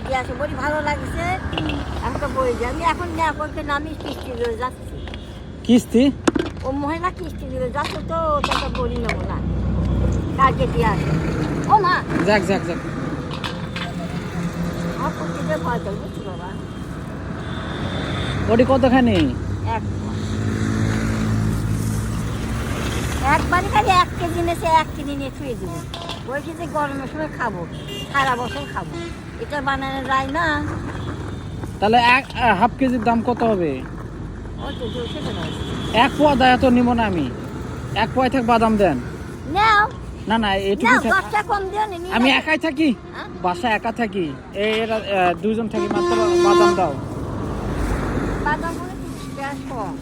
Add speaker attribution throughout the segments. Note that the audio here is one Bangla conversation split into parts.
Speaker 1: দিয়ে আসে বড়ি ভালো লাগছে আমি তো বই যাই আমি এখন না করতে নামি কিস্তি দিয়ে যাচ্ছি
Speaker 2: কিস্তি
Speaker 1: ও মহিলা কিস্তি দিয়ে যাচ্ছে তো তত বড়ি নেবো না কালকে দিয়ে আসে ও মা
Speaker 2: যাক যাক যাক
Speaker 1: আমার প্রতিটা ভয় দেয় বুঝছি বাবা
Speaker 2: ওটি কতখানি
Speaker 1: একবারই খালি 1 কেজি নিয়েছে 1 কেজি নিয়ে ছুঁয়ে দেবো বলছি যে গরমের সময় খাবো সারা বছর খাবো এটা বানানো যায় না
Speaker 2: তাহলে হাফ কেজির দাম কত হবে
Speaker 1: ওই তো 200 টাকা
Speaker 2: 1 পোয়া দেয় তো নিব না আমি 1 পোয়া থেকে বাদাম দেন
Speaker 1: নাও
Speaker 2: না না এটুকু
Speaker 1: নাও 10 টাকা কম দিও নি
Speaker 2: আমি একাই থাকি
Speaker 1: হ্যাঁ?
Speaker 2: বাসায় একা থাকি এরা দুইজন থাকি মাত্র বাদাম দাও
Speaker 1: বাদাম গুলো 30 টাকা কম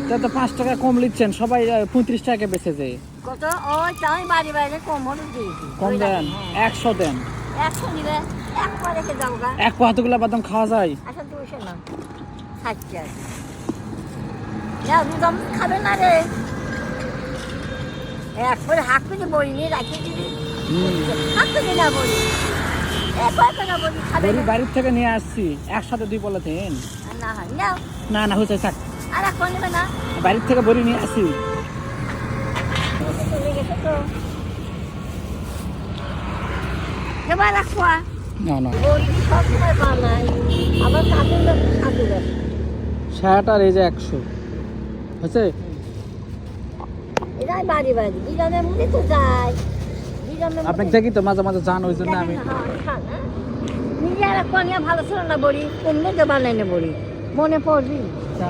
Speaker 2: তা তো 5 টাকা কম লিখছেন সবাই 35 টাকা বেচে যায়
Speaker 1: কত ওই তাই বাড়ি বাইরে কম হলো দিয়েছি
Speaker 2: কম দেন 100 দেন
Speaker 1: 100 নিবে এক পা রেখে যাও গা
Speaker 2: এক পোয়া এতগুলা বাদাম খাওয়া যায়
Speaker 1: আচ্ছা 200 না 60 টাকা নাও দুদম খাবে না রে একবার হাত করে বড়ি নিয়ে রাখি দিবি হাত করে না বড়ি একবার করে বড়ি খাবে
Speaker 2: বড়ি
Speaker 1: না
Speaker 2: বাড়ির থেকে নিয়ে আসছি একসাথে 2 পোলা দেন
Speaker 1: না হয় নাও
Speaker 2: না না হচ্ছে থাক
Speaker 1: আর এখন নেবে না
Speaker 2: বাড়ির থেকে বড়ি নিয়ে আসি
Speaker 1: চলে গেছে তো এবার রাখবা
Speaker 2: না না
Speaker 1: বড়ি সব সময় বানাই আবার কাজের লোক কাজে দেয়
Speaker 2: 60 আর এই যে 100 হচ্ছে
Speaker 1: এরাই বাড়ি বাড়ি বিজনের মধ্যে তো যায় বিজনের
Speaker 2: আপনাকে দেখি তো মাঝে মাঝে জান ওই জন্য আমি
Speaker 1: নিজে আর কনিয়া ভালো ছিল না বড়ি অন্য যে বানাই না বড়ি মনে পড়বি
Speaker 2: আচ্ছা।